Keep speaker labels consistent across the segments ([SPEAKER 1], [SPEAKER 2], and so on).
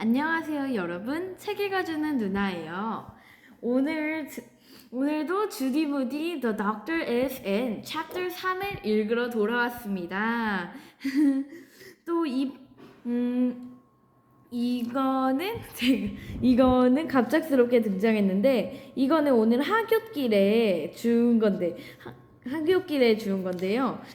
[SPEAKER 1] 안녕하세요, 여러분. 책 읽어주는 누나예요. 오늘도 주디 무디 The Doctor is in Chapter 3을 읽으러 돌아왔습니다. 또 이거는 갑작스럽게 등장했는데, 이거는 오늘 하굣길에 주운 건데요.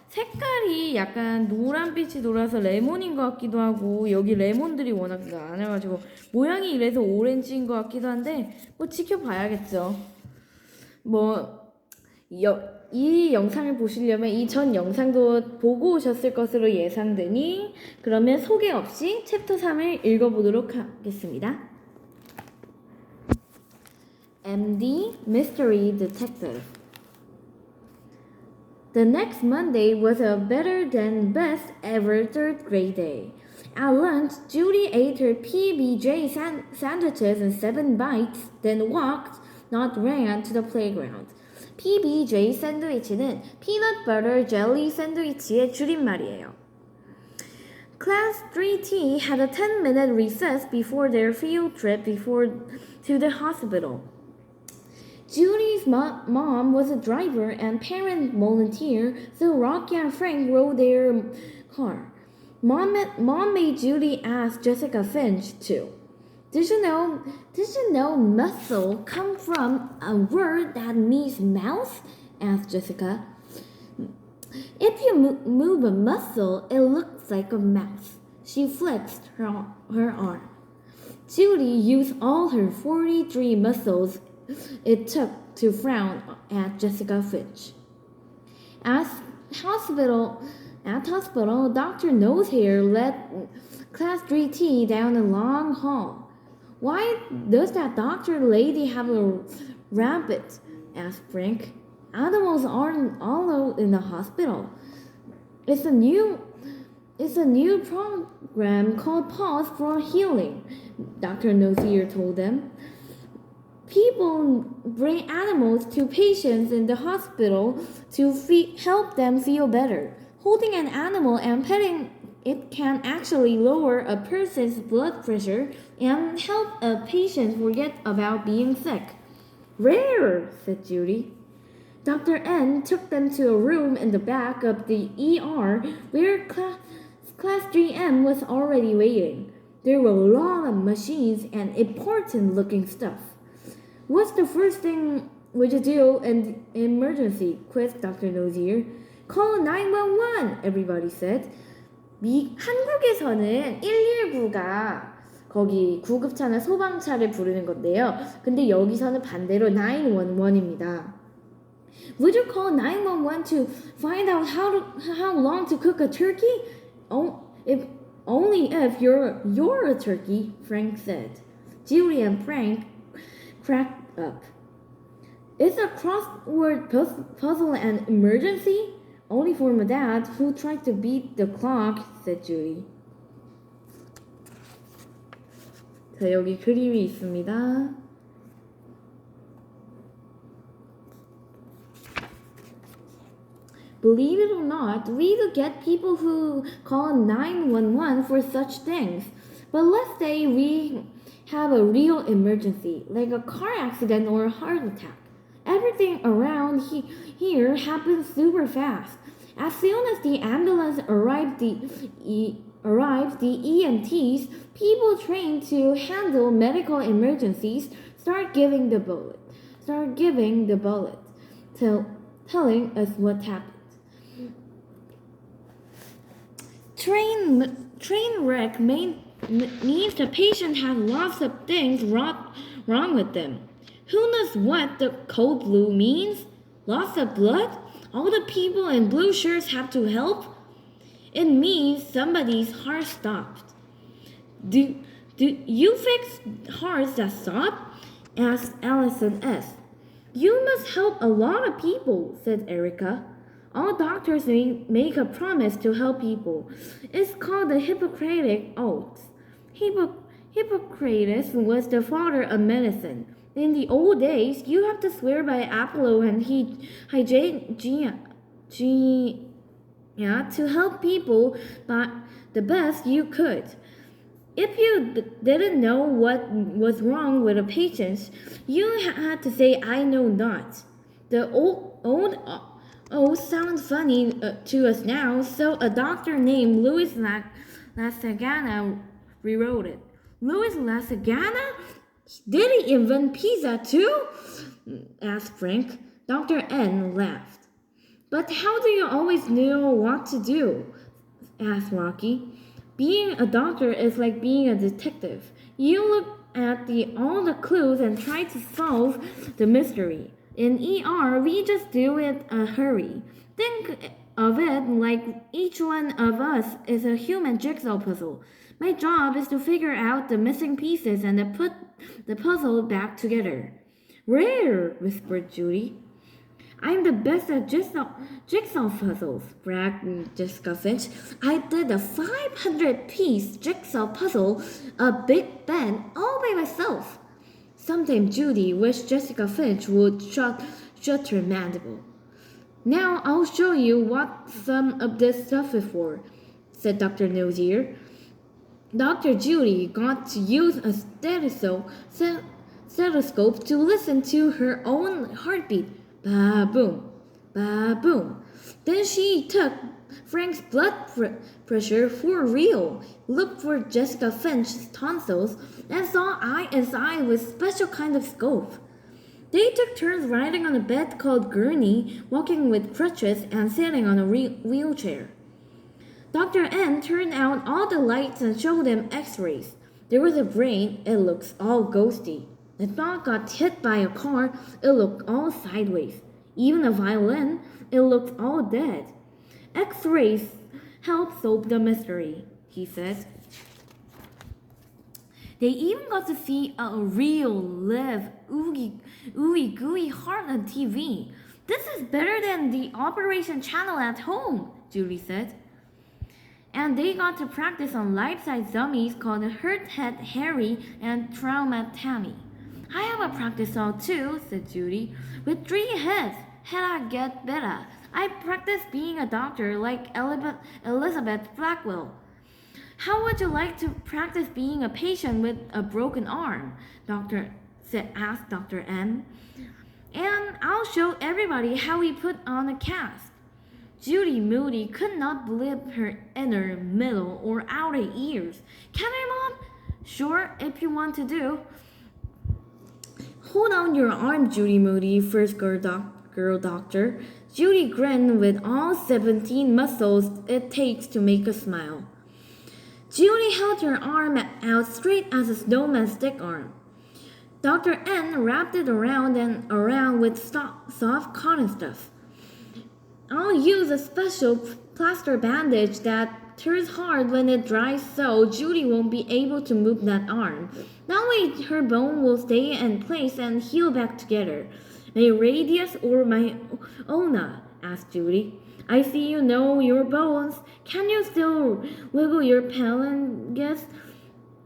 [SPEAKER 1] 색깔이 약간 노란빛이 돌아서 레몬인 것 같기도 하고, 여기 레몬들이 워낙 많아가지고 모양이 이래서 오렌지인 것 같기도 한데, 뭐 지켜봐야겠죠. 이 영상을 보시려면 이 전 영상도 보고 오셨을 것으로 예상되니, 그러면 소개 없이 챕터 3을 읽어보도록 하겠습니다. MD Mystery Detective. The next Monday was a better than best ever third grade day. At lunch, Judy ate her PBJ sandwiches in 7 bites, then walked, not ran, to the playground. PBJ 샌드위치는 Peanut Butter Jelly 샌드위치의 줄임말이에요. Class 3T had a 10-minute recess before their field trip to the hospital. Judy's mom was a driver and parent volunteer, so Rocky and Frank rode their car. Mom made Judy ask Jessica Finch too. Did you know muscle come from a word that means mouth? Asked Jessica. If you move a muscle, it looks like a mouth. She flexed her arm. Judy used all her 43 muscles it took to frown at Jessica Finch. At hospital, Dr. Nosehair led Class 3T down a long hall. Why does that doctor lady have a rabbit? Asked Frank. Animals aren't allowed in the hospital. It's a new program called Pause for Healing, Dr. Nosehair told them. People bring animals to patients in the hospital to help them feel better. Holding an animal and petting it can actually lower a person's blood pressure and help a patient forget about being sick. Rare, said Judy. Dr. N took them to a room in the back of the ER where Class 3M was already waiting. There were a lot of machines and important-looking stuff. What's the first thing we should do in emergency? Quizzed Dr. Nosehair. Call 911, everybody said. 한국에서는 119가 거기 구급차나 소방차를 부르는 건데요. 근데 여기서는 반대로 911입니다. Would you call 911 to find out how long to cook a turkey? Only if you're a turkey, Frank said. Judy and Frank cracked up. Is a crossword puzzle an emergency? Only for my dad, who tried to beat the clock, said Judy. 자, 여기 그림이 있습니다. Believe it or not, we do get people who call 911 for such things. But let's say we have a real emergency, like a car accident or a heart attack. Everything around here happens super fast. As soon as the ambulance arrived, the EMTs, people trained to handle medical emergencies, start giving the bullet, telling us what happened. Train wreck means the patient has lots of things wrong with them. Who knows what the code blue means? Lots of blood? All the people in blue shirts have to help? It means somebody's heart stopped. Do you fix hearts that stop? Asked Allison S. You must help a lot of people, said Erica. All doctors make a promise to help people. It's called the Hippocratic Oath. Hippocrates was the father of medicine. In the old days, you have to swear by Apollo and Hygiene to help people by the best you could. If you didn't know what was wrong with a patient, you had to say, I know not. The old sounds funny to us now, so a doctor named Louis Lasagna rewrote it. Louis Lasagna? Did he invent pizza too? Asked Frank. Dr. N laughed. But how do you always know what to do? Asked Rocky. Being a doctor is like being a detective. You look at all the clues and try to solve the mystery. In ER, we just do it a hurry. Think of it like each one of us is a human jigsaw puzzle. My job is to figure out the missing pieces and to put the puzzle back together. Rare, whispered Judy. I'm the best at jigsaw puzzles, bragged Jessica Finch. I did a 500-piece jigsaw puzzle, a Big Ben, all by myself. Sometimes Judy wished Jessica Finch would shut her mandible. Now I'll show you what some of this stuff is for, said Dr. Nosier. Dr. Judy got to use a stethoscope to listen to her own heartbeat. Ba-boom, ba-boom. Then she took Frank's blood pressure for real, looked for Jessica Finch's tonsils, and saw eye and side with special kind of scope. They took turns riding on a bed called gurney, walking with crutches, and sitting on a wheelchair. Dr. N turned out all the lights and showed them x-rays. There was a brain, it looks all ghosty. The dog got hit by a car, it looked all sideways. Even a violin, it looked all dead. X-rays help solve the mystery, he said. They even got to see a real, live, ooey-gooey heart on TV. This is better than the operation channel at home, Judy said. And they got to practice on life-size dummies called Hurt Head Harry and Trauma Tammy. I have a practice doll too, said Judy. With 3 heads, had I get better. I practice being a doctor like Elizabeth Blackwell. How would you like to practice being a patient with a broken arm? Asked Dr. M. And I'll show everybody how we put on a cast. Judy Moody could not believe her inner, middle, or outer ears. Can I, Mom? Sure, if you want to do. Hold on your arm, Judy Moody, first girl doctor. Judy grinned with all 17 muscles it takes to make a smile. Judy held her arm out straight as a snowman's stick arm. Dr. N wrapped it around and around with soft cotton stuff. I'll use a special plaster bandage that turns hard when it dries so Judy won't be able to move that arm. That way her bone will stay in place and heal back together. My radius or my ulna? Asked Judy. I see you know your bones. Can you still wiggle your phalanges?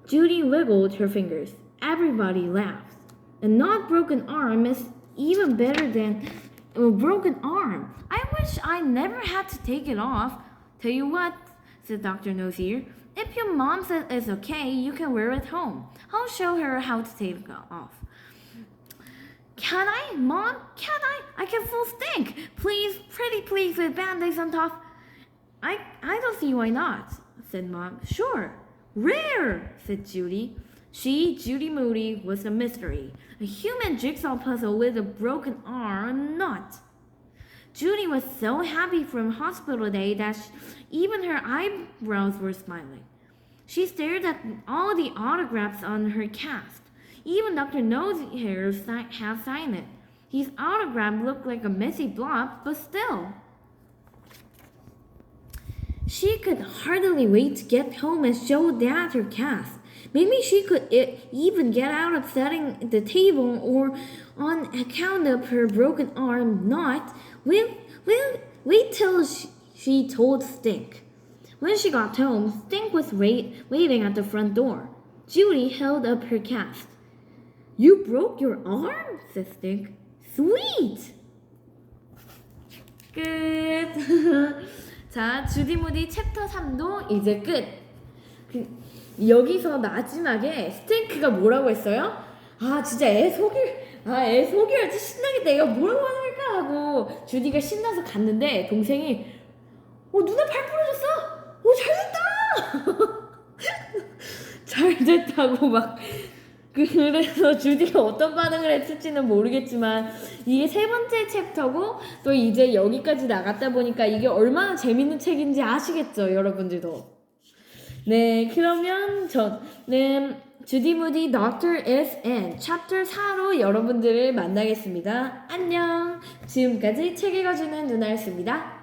[SPEAKER 1] Judy wiggled her fingers. Everybody laughed. A not broken arm is even better than a broken arm. I wish I never had to take it off. Tell you what, said Dr. Nosier. If your mom says it's okay, you can wear it home. I'll show her how to take it off. Can I, Mom? Can I? I can full stink. Please, pretty please with band-aids on top. I don't see why not, said Mom. Sure. Rare, said Judy. Judy Moody, was a mystery. A human jigsaw puzzle with a broken arm, not. Judy was so happy from hospital day that even her eyebrows were smiling. She stared at all the autographs on her cast. Even Dr. Nosier had signed it. His autograph looked like a messy blob, but still. She could hardly wait to get home and show Dad her cast. Maybe she could even get out of setting the table or on account of her broken arm not. Wait till she told Stink. When she got home, Stink was waiting at the front door. Judy held up her cast. You broke your arm? said Stink. Sweet! 끝! 자, 주디 무디 챕터 3도 이제 끝! 여기서 마지막에 스탱크가 뭐라고 했어요? 아 진짜 애 속일지 신나겠다. 얘가 뭐라고 하는 걸까 하고 주디가 신나서 갔는데 동생이 누나 발 부러졌어. 잘됐다. 잘됐다고 막 그래서 주디가 어떤 반응을 했을지는 모르겠지만 이게 세 번째 챕터고 또 이제 여기까지 나갔다 보니까 이게 얼마나 재밌는 책인지 아시겠죠, 여러분들도. 네, 그러면 저는 Judy Moody-Doctor is in 챕터 4로 여러분들을 만나겠습니다. 안녕. 지금까지 책 읽어주는 누나였습니다.